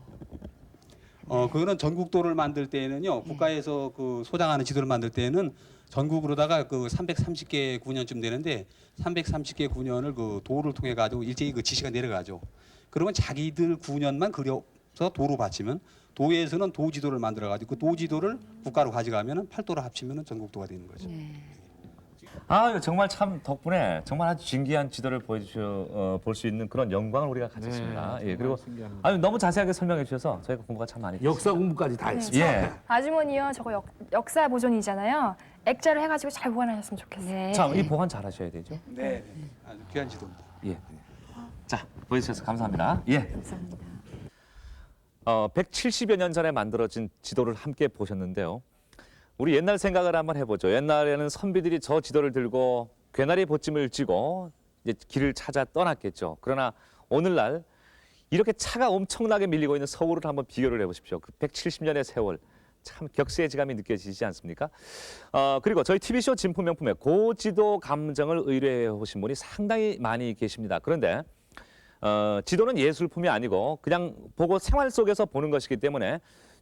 그거는 전국도를 만들 때에는요, 국가에서 그 소장하는 지도를 만들 때에는 전국으로다가 그 330개 구년쯤 되는데 330개 구년을 그 도를 통해 가지고 일제히 그 지시가 내려가죠. 그러면 자기들 구년만 그려서 도로 바치면 도에서는 도지도를 만들어 가지고 그 도지도를 국가로 가져가면은 팔도를 합치면은 전국도가 되는 거죠. 정말 참 덕분에 정말 아주 진귀한 지도를 볼 수 있는 그런 영광을 우리가 가졌습니다. 예, 그리고 너무 자세하게 설명해 주셔서 저희가 공부가 참 많이 역사 공부까지 다 했습니다. 예. 아주머니요, 저거 역사 보존이잖아요. 액자를 해가지고 잘 보관하셨으면 좋겠어요. 참, 이 보관 잘 하셔야 되죠. 네, 아주 귀한 지도입니다. 예. 자, 보여주셔서 감사합니다. 예. 감사합니다. 170여 년 전에 만들어진 지도를 함께 보셨는데요. 우리 옛날 생각을 한번 해보죠. 옛날에는 선비들이 저 지도를 들고 괴나리 보찜을 쥐고 이제 길을 찾아 떠났겠죠. 그러나 오늘날 이렇게 차가 엄청나게 밀리고 있는 서울을 한번 비교를 해보십시오. 그 170년의 세월. 참 격세의 지감이 느껴지지 않습니까? 그리고 저희 TV쇼 진품명품에 고지도 감정을 의뢰해 오신 분이 상당히 많이 계십니다. 그런데 지도는 예술품이 아니고 그냥 보고 생활 속에서 보는 것이기 때문에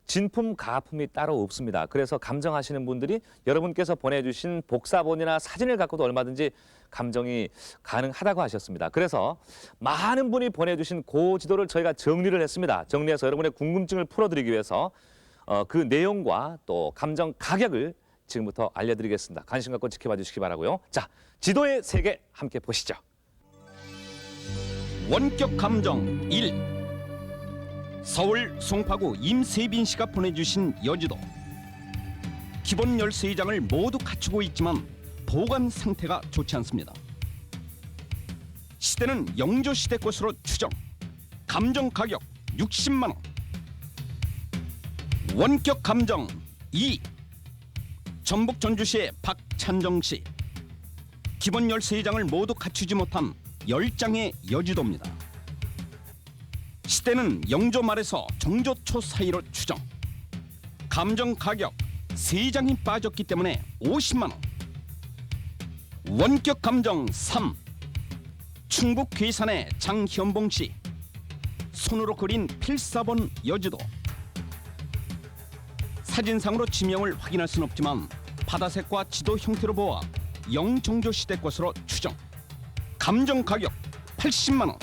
진품, 가품이 따로 없습니다. 그래서 감정하시는 분들이 여러분께서 보내주신 복사본이나 사진을 갖고도 얼마든지 감정이 가능하다고 하셨습니다. 그래서 많은 분이 보내주신 고지도를 저희가 정리를 했습니다. 정리해서 여러분의 궁금증을 풀어드리기 위해서 그 내용과 또 감정 가격을 지금부터 알려드리겠습니다. 관심 갖고 지켜봐 주시기 바라고요. 자, 지도의 세계 함께 보시죠. 원격 감정 1. 서울 송파구 임세빈 씨가 보내주신 여지도. 기본 열쇠 장을 모두 갖추고 있지만 보관 상태가 좋지 않습니다. 시대는 영조 시대 것으로 추정. 감정 가격 60만 원. 원격 감정 2. 전북 전주시의 박찬정 씨. 기본 열쇠 장을 모두 갖추지 못한 10장의 여지도입니다. 시대는 영조 말에서 정조 초 사이로 추정. 감정 가격 3장이 빠졌기 때문에 50만 원. 원격 감정 3. 충북 괴산의 장현봉 씨. 손으로 그린 필사본 여지도. 사진상으로 지명을 확인할 수는 없지만 바다색과 지도 형태로 보아 영정조 시대 것으로 추정. 감정 가격 80만 원.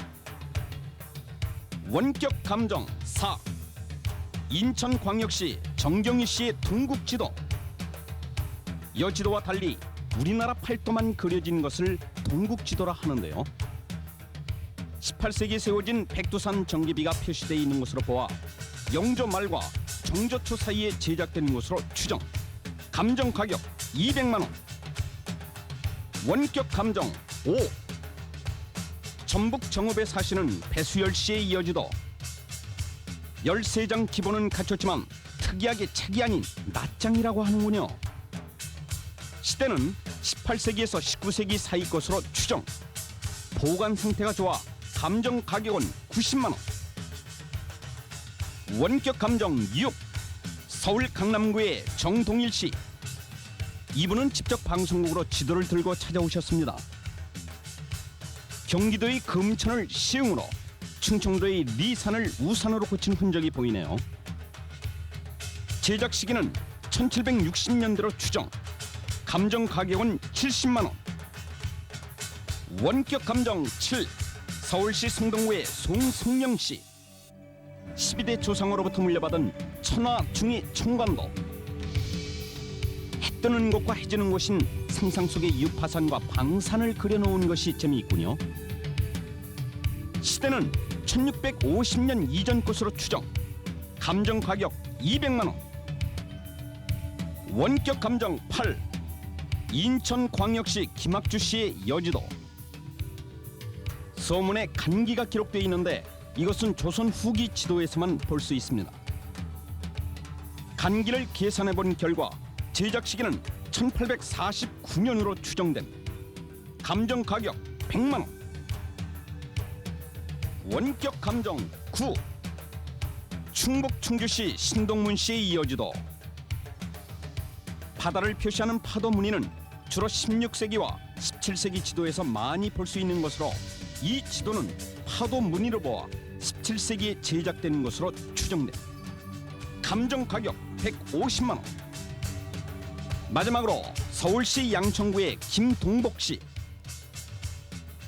원격 감정 4. 인천광역시 정경희 씨의 동국지도. 여지도와 달리 우리나라 팔도만 그려진 것을 동국지도라 하는데요. 18세기에 세워진 백두산 전개비가 표시되어 있는 것으로 보아 영조 말과 정조 초 사이에 제작된 것으로 추정. 감정 가격 200만 원. 원격 감정 5. 전북 정읍에 사시는 배수열 씨의 여지도. 13장 기본은 갖췄지만 특이하게 책이 아닌 낱장이라고 하는군요. 시대는 18세기에서 19세기 사이 것으로 추정. 보관 상태가 좋아 감정 가격은 90만 원. 원격 감정 6. 서울 강남구의 정동일 씨. 이분은 직접 방송국으로 지도를 들고 찾아오셨습니다. 경기도의 금천을 시흥으로, 충청도의 리산을 우산으로 고친 흔적이 보이네요. 제작 시기는 1760년대로 추정. 감정 가격은 70만 원. 원격 감정 7. 서울시 성동구의 송성령 씨. 12대 조상으로부터 물려받은 천하 중의 청관도. 해 뜨는 곳과 해지는 곳인 상상 속의 유파산과 방산을 그려놓은 것이 재미있군요. 시대는 1650년 이전 것으로 추정. 감정 가격 200만 원. 원격 감정 8. 인천광역시 김학주 씨의 여지도. 서문에 간기가 기록되어 있는데 이것은 조선 후기 지도에서만 볼 수 있습니다. 간기를 계산해 본 결과 제작 시기는 1849년으로 추정된. 감정 가격 100만 원. 원격 감정 9. 충북 충주시 신동문 씨의 여지도. 바다를 표시하는 파도 무늬는 주로 16세기와 17세기 지도에서 많이 볼 수 있는 것으로 이 지도는 파도 무늬로 보아 17세기에 제작된 것으로 추정돼. 감정 가격 150만 원. 마지막으로 서울시 양천구의 김동복 씨.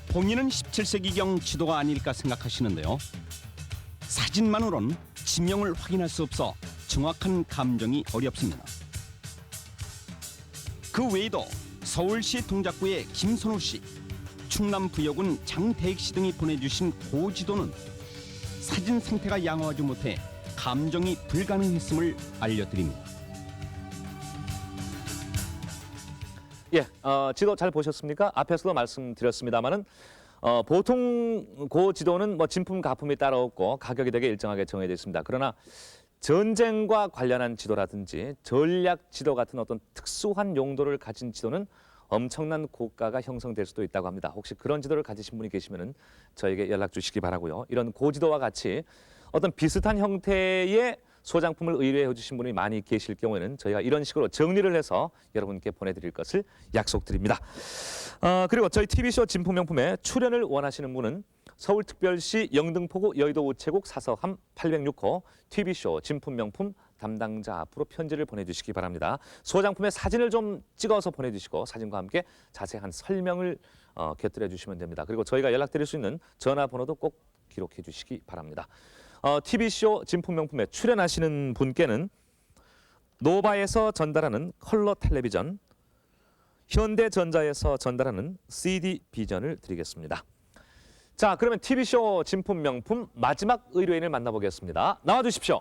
본인은 17세기경 지도가 아닐까 생각하시는데요. 사진만으론 지명을 확인할 수 없어 정확한 감정이 어렵습니다. 그 외에도 서울시 동작구의 김선우 씨, 충남 부여군 장대익 씨 등이 보내주신 고지도는 사진 상태가 양호하지 못해 감정이 불가능했음을 알려드립니다. 예, 지도 잘 보셨습니까? 앞에서도 말씀드렸습니다만은 보통 그 지도는 뭐 진품 가품이 따로 없고 가격이 되게 일정하게 정해져 있습니다. 그러나 전쟁과 관련한 지도라든지 전략 지도 같은 어떤 특수한 용도를 가진 지도는 엄청난 고가가 형성될 수도 있다고 합니다. 혹시 그런 지도를 가지신 분이 계시면은 저에게 연락 주시기 바라고요. 이런 고지도와 같이 어떤 비슷한 형태의 소장품을 의뢰해 주신 분이 많이 계실 경우에는 저희가 이런 식으로 정리를 해서 여러분께 보내드릴 것을 약속드립니다. 그리고 저희 TV쇼 진품명품에 출연을 원하시는 분은 서울특별시 영등포구 여의도 우체국 사서함 806호 TV쇼 진품명품 담당자 앞으로 편지를 보내주시기 바랍니다. 소장품의 사진을 좀 찍어서 보내주시고 사진과 함께 자세한 설명을 곁들여 주시면 됩니다. 그리고 저희가 연락드릴 수 있는 전화번호도 꼭 기록해 주시기 바랍니다. TV쇼 진품명품에 출연하시는 분께는 노바에서 전달하는 컬러 텔레비전, 현대전자에서 전달하는 CD 비전을 드리겠습니다. 자, 그러면 TV쇼 진품명품 마지막 의뢰인을 만나보겠습니다. 나와주십시오.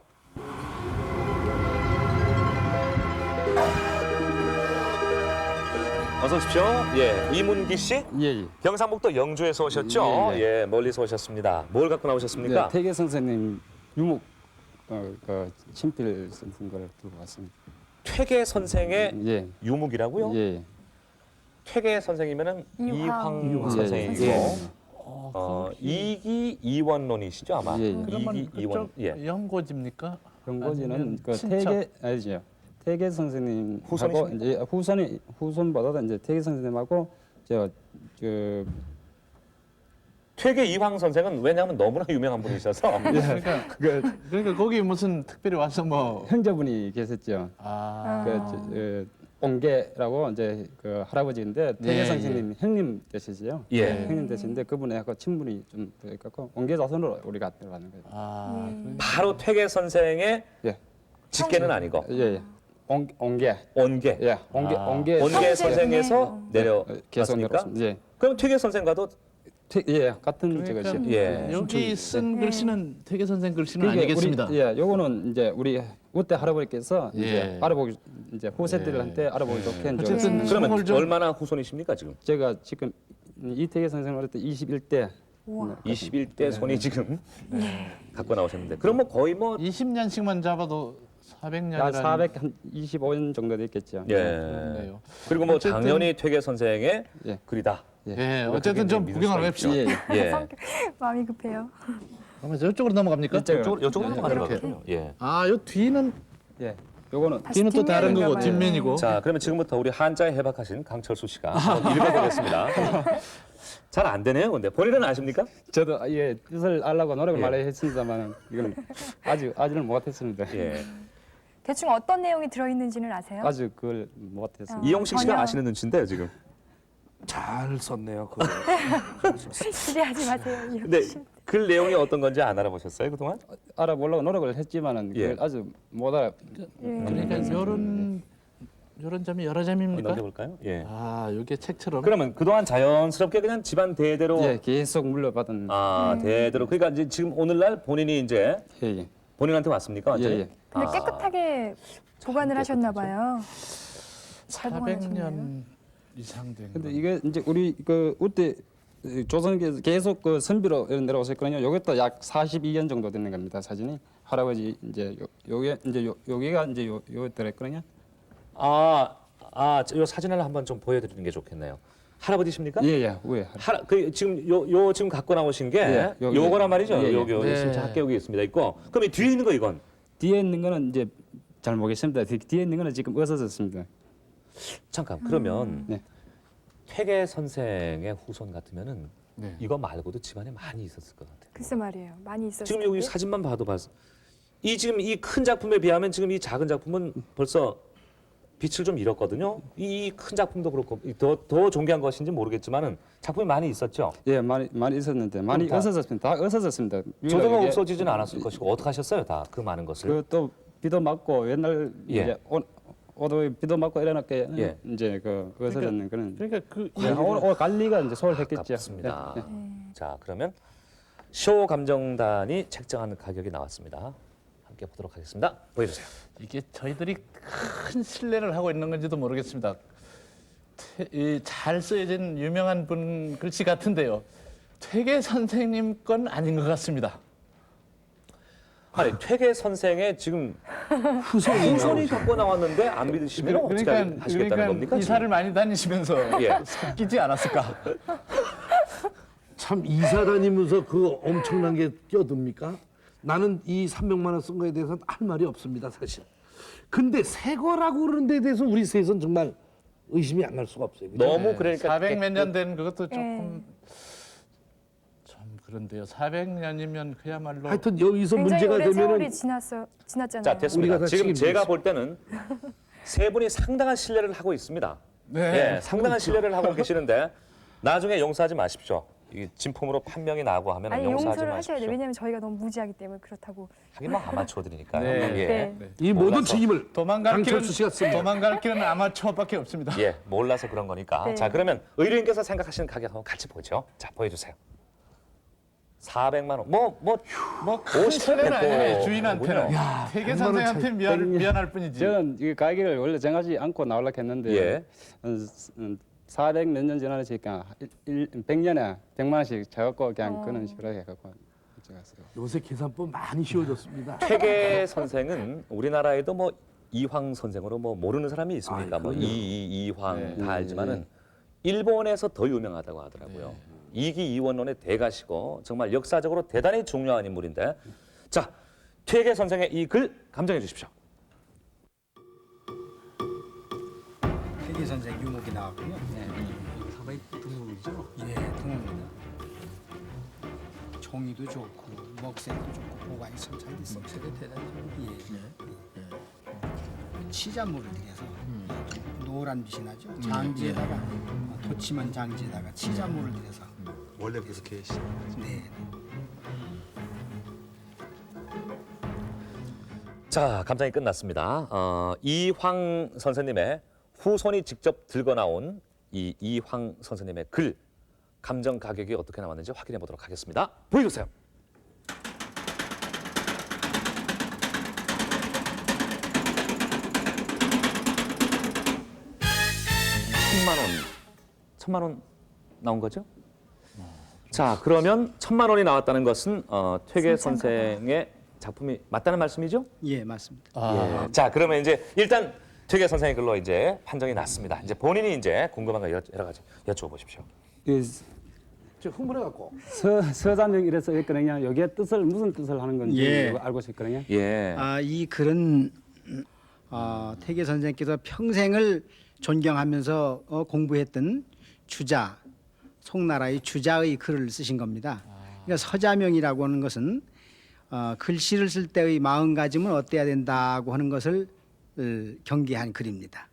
어서 오십시오. 예, 이문기 씨. 예. 경상북도 영주에서 오셨죠? 예. 예, 멀리서 오셨습니다. 뭘 갖고 나오셨습니까? 네, 태계 선생님 유목 그 친필 쓴 걸 들고 왔습니다. 퇴계 선생의 예. 유목이라고요? 예. 퇴계 선생이면은 이황 선생이고 예. 이기 이원론이시죠 아마. 예. 그러면 이기 이원. 그쪽 예. 연고지입니까? 연고지는 아니면 그 친척? 태계 아니죠. 태계 선생님하고 후손이십니까? 이제 후손보다 이제 태계 선생님하고 그 퇴계 이황 선생은 왜냐하면 너무나 유명한 분이셔서 그러니까 거기 무슨 특별히 와서 뭐 형제분이 계셨죠. 그 옹계라고 이제 그 할아버지인데 태계 예, 선생님 형님 되시죠. 예. 형님 되시는데 그분하고 친분이 좀 있고 옹계 자손으로 우리가 들어가는 거예요. 바로 퇴계 선생의 예. 직계는 아니고 예. 옹계. 온계. 예. 옹계. 온계 선생에서 계속 내려왔습니까? 내려왔습니다. 예. 그럼 퇴계 선생과도 예, 같은 그러니까 저것이. 예. 여기 쓴 글씨는 태계 선생 글씨는 그게 아니겠습니다. 예, 요거는 이제 우리 우때 할아버지께서 이제 예. 알아보기 이제 후세들한테 알아보기 좋게 이제 어쨌든 그러면 성을 좀- 얼마나 후손이십니까 지금? 제가 지금 이태계 선생 어릴 때 21대 21대 손이 지금 갖고 나오셨는데 그럼 뭐 거의 뭐 20년씩만 잡아도 400년이라는 425년 정도 됐겠죠. 예. 그렇네요. 그리고 뭐 어쨌든- 당연히 퇴계 선생의 예. 글이다. 예, 어쨌든 좀 믿을 구경을 수가 합시다. 예. 예. 마음이 급해요. 그러면 저쪽으로 넘어갑니까? 이쪽으로 넘어가는 이렇게. 거군요. 예. 아, 요 뒤는 예. 요거는 다시 뒤는 또 다른 거고 뒷면인가 봐요. 뒷면이고. 자, 그러면 지금부터 우리 한자에 해박하신 강철수 씨가 한번 읽어보겠습니다. 잘 안 되네요. 근데 본인은 아십니까? 저도 예, 뜻을 알라고 노력을 예. 많이 했습니다만 이거는 아직은 못했습니다. 예. 대충 어떤 내용이 들어있는지는 아세요? 아주 그걸 못했습니다. 이용식 씨가 전혀. 아시는 눈치인데요, 지금. 잘 썼네요. 그거. 기대하지 마세요. 근데 글 내용이 어떤 건지 안 알아보셨어요, 그동안? 알아보려고 노력을 했지만은 예. 그걸 아주 못 알아. 그러니까 요런 점이 여러 점입니까? 넘겨볼까요? 예. 아, 요게 책처럼. 그러면 그동안 자연스럽게 그냥 집안 대대로 예, 계속 물려받은. 대대로 그러니까 이제 지금 오늘날 본인이 이제 예, 예. 본인한테 왔습니까? 완전히? 예, 예. 근데 깨끗하게 보관을 하셨나 봐요. 잘 보관하셨네요. 400년 이상 된. 근데 거. 이게 이제 우리 그 우때 조선에서 계속 그 선비로 내려오셨거든요. 요것도 약 42년 정도 되는 겁니다. 사진이 할아버지 이제 요게 이제 여기가 이제 요 들었거든요. 요 사진을 한번 좀 보여드리는 게 좋겠네요. 할아버지십니까? 예, 예, 위에. 그 지금 요 지금 갖고 나오신 게 예, 여기. 요거란 말이죠. 예, 예. 요거 네. 진짜 학교 여기 있습니다. 있고 그럼 이 뒤에 있는 거 이건 뒤에 있는 거는 이제 잘 모르겠습니다. 뒤에 있는 거는 지금 없어졌습니다. 잠깐 그러면 네. 퇴계 선생의 후손 같으면은 네. 이거 말고도 집안에 많이 있었을 것 같아요. 글쎄 말이에요. 많이 있었어요. 지금 여기 사진만 봐도 이 지금 이 큰 작품에 비하면 지금 이 작은 작품은 벌써 빛을 좀 잃었거든요. 이 큰 작품도 그렇고 더 존귀한 것인지 모르겠지만은 작품이 많이 있었죠. 예, 많이 있었는데 많이 다- 없어졌습니다. 다 없어졌습니다. 조도가 이게 없어지지는 않았을 것이고 어떻게 하셨어요? 다 그 많은 것을. 그또 비도 맞고 옛날 예. 이제 오도 비도 맞고 이래놓게 예. 이제 그 없어졌는 그런. 그러니까 그 예, 올 관리가 이제 소홀했겠죠. 아깝습니다. 예, 예. 자, 그러면 쇼 감정단이 책정한 가격이 나왔습니다. 함께 보도록 하겠습니다. 보여주세요. 이게 저희들이 큰 신뢰를 하고 있는 건지도 모르겠습니다. 잘 쓰여진 유명한 분 글씨 같은데요. 퇴계 선생님 건 아닌 것 같습니다. 아니 퇴계 선생의 지금 후손이 갖고 나왔는데 안 믿으시면 어떻게 하시겠다는 겁니까? 이사를 많이 다니시면서 예. 섞이지 않았을까? 참 이사 다니면서 그 엄청난 게 껴듭니까? 나는 이 300만 원 쓴 거에 대해서는 할 말이 없습니다, 사실. 근데 새 거라고 그러는 데 대해서 우리 셋은 정말 의심이 안 갈 수가 없어요. 그죠? 너무 그러니까 400 몇 년 된 그것도 조금 좀 그런데요. 400년이면 그야말로 하여튼 여기서 굉장히 문제가 오랜 되면은 세월이 지났잖아요. 자, 됐습니다. 우리가 다 지금 책임지죠. 제가 볼 때는 세 분이 상당한 신뢰를 하고 있습니다. 네. 예, 상당한 신뢰를 하고 계시는데 나중에 용서하지 마십시오. 이 진품으로 판명이 나고 하면 아니 용서하지 용서를 마십시오. 하셔야 돼요. 왜냐하면 저희가 너무 무지하기 때문에 그렇다고. 하긴 뭐 아마추어들이니까요. 네. 예. 네. 이 모든 몰라서. 책임을 도망갈 길은 강철수 씨가 씁니다. 도망갈 길은 아마추어밖에 없습니다. 예, 몰라서 그런 거니까. 네. 자, 그러면 의뢰인께서 생각하시는 가격 한번 같이 보죠. 자, 보여주세요. 400만 원. 큰 50 손해는 냈고. 아니에요. 주인한테는. 야, 태계 100만 원 선생한테 차이. 미안할 뿐이지. 저는 이 가격을 원래 정하지 않고 나오려고 했는데 예. 400 몇 년 지나니까 100년에 100만 원씩 줘갖고 그냥 그런 식으로 해갖고 가져갔어요. 요새 계산법 많이 쉬워졌습니다. 퇴계 선생은 우리나라에도 뭐 이황 선생으로 뭐 모르는 사람이 있습니까? 아이, 뭐 그럼요. 이황 네. 다 알지만은 일본에서 더 유명하다고 하더라고요. 이기 이원론의 대가시고 정말 역사적으로 대단히 중요한 인물인데, 자, 퇴계 선생의 이 글 감정해 주십시오. 태계 선생 유목이 나왔고요. 상당히 드물죠. 예, 드뭅니다. 종이도 좋고 먹색도 좋고 보관이 참 잘 됐습니다. 먹색이 대단히 예. 치자물을 들여서 노란 빛이 나죠. 장지에다가 도치만 장지에다가 치자물을 들여서 원래 그렇게 네. 자, 감정이 끝났습니다. 이황 선생님의 후손이 직접 들고 나온 이 이황 선생님의 글 감정 가격이 어떻게 나왔는지 확인해 보도록 하겠습니다. 보여주세요. 1,000만 원 나온 거죠? 자, 그러면 1,000만 원이 나왔다는 것은 퇴계 선생의 작품이 맞다는 말씀이죠? 예, 맞습니다. 예. 자, 그러면 이제 일단 퇴계 선생의 글로 이제 판정이 났습니다. 이제 본인이 이제 궁금한 거 여러 가지 여쭈어 보십시오. 저 흥분해갖고. 서자명 이래서 했거든요. 여기에 뜻을 무슨 뜻을 하는 건지 예. 알고 싶거든요. 예. 이 글은 태계 선생께서 평생을 존경하면서 공부했던 주자, 송나라의 주자의 글을 쓰신 겁니다. 그러니까 서자명이라고 하는 것은 글씨를 쓸 때의 마음가짐은 어때야 된다고 하는 것을 경계한 글입니다.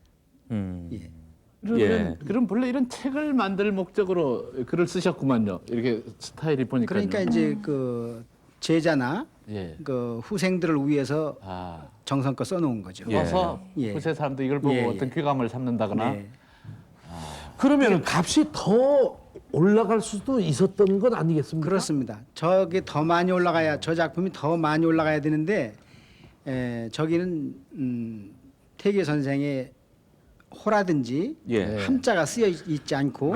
예. 그럼 본래 이런 책을 만들 목적으로 글을 쓰셨구만요. 이렇게 스타일이 보니까. 그러니까 이제 그 제자나 예. 그 후생들을 위해서 정성껏 써놓은 거죠. 써서 예. 후세 사람도 이걸 보고 예, 예. 어떤 귀감을 삼는다거나. 네. 그러면 값이 더 올라갈 수도 있었던 것 아니겠습니까? 그렇습니다. 저게 더 많이 올라가야 저 작품이 더 많이 올라가야 되는데 저기는 태계 선생의 호라든지 예. 함자가 쓰여 있지 않고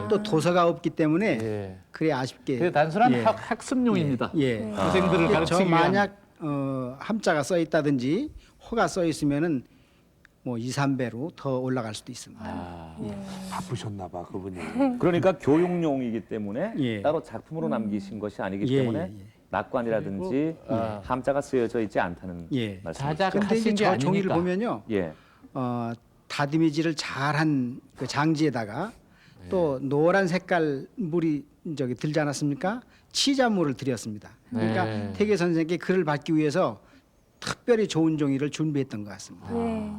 또 도서가 없기 때문에 예. 그래 아쉽게 그게 단순한 예. 학습용입니다. 예. 학생들을 저 가르치기 위한. 만약 함자가 써 있다든지 호가 써 있으면은 뭐 2, 3배로 더 올라갈 수도 있습니다. 바쁘셨나 봐, 그분이. 그러니까 교육용이기 때문에 예. 따로 작품으로 남기신 것이 아니기 예, 때문에 예, 예. 낙관이라든지 함자가 쓰여져 있지 않다는 예. 말씀이시죠? 근데 이제 하신 게 저 종이를 아니니까. 보면요. 예. 다듬이질을 잘한 그 장지에다가 또 노란 색깔 물이 저기 들지 않았습니까? 치자물을 들였습니다. 그러니까 네. 태계 선생께 글을 받기 위해서 특별히 좋은 종이를 준비했던 것 같습니다. 예.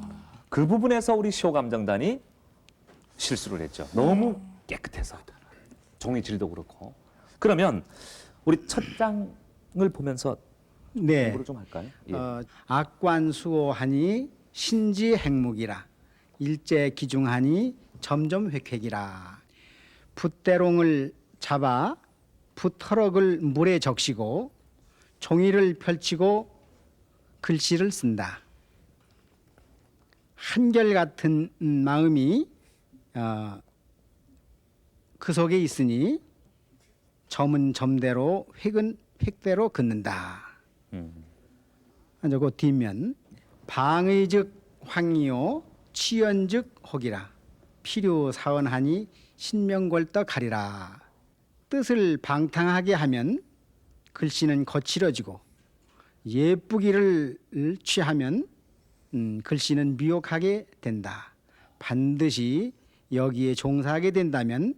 그 부분에서 우리 시호 감정단이 실수를 했죠. 너무 깨끗해서 종이 질도 그렇고. 그러면 우리 첫 장을 보면서 네. 공부를 좀 할까요? 예. 악관수호하니 신지 행묵이라 일제 기중하니 점점 획획이라 붓대롱을 잡아 붓터럭을 물에 적시고 종이를 펼치고 글씨를 쓴다. 한결같은 마음이 그 속에 있으니 점은 점대로 획은 획대로 긋는다. 그 뒷면 방의즉 황이요 치연즉 혹이라 필요 사원하니 신명골떠 가리라. 뜻을 방탕하게 하면 글씨는 거칠어지고 예쁘기를 취하면 글씨는 미혹하게 된다. 반드시 여기에 종사하게 된다면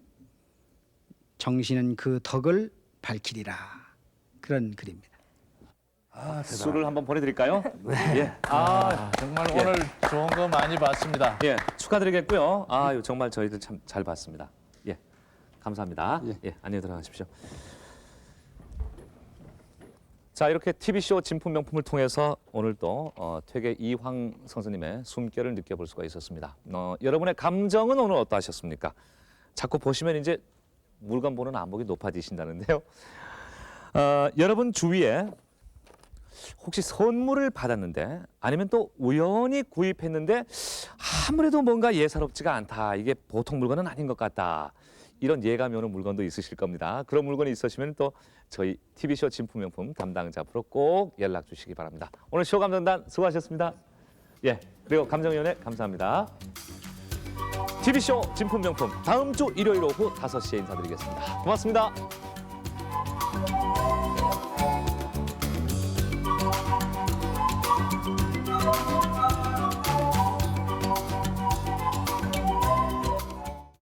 정신은 그 덕을 밝히리라 그런 글입니다. 술을 한번 보내드릴까요? 예. 정말 예. 오늘 좋은 거 많이 봤습니다. 예, 축하드리겠고요. 아유, 정말 저희들 참 잘 봤습니다. 예, 감사합니다. 예, 안녕히 들어가십시오. 자, 이렇게 TV쇼 진품 명품을 통해서 오늘도 퇴계 이황 선생님의 숨결을 느껴볼 수가 있었습니다. 여러분의 감정은 오늘 어떠하셨습니까? 자꾸 보시면 이제 물건 보는 안목이 높아지신다는데요. 여러분 주위에 혹시 선물을 받았는데 아니면 또 우연히 구입했는데 아무래도 뭔가 예사롭지가 않다. 이게 보통 물건은 아닌 것 같다. 이런 예감이 오는 물건도 있으실 겁니다. 그런 물건이 있으시면 또 저희 TV쇼 진품명품 담당자 앞으로 꼭 연락 주시기 바랍니다. 오늘 쇼 감정단 수고하셨습니다. 예, 그리고 감정위원회 감사합니다. TV쇼 진품명품 다음 주 일요일 오후 5시에 인사드리겠습니다. 고맙습니다.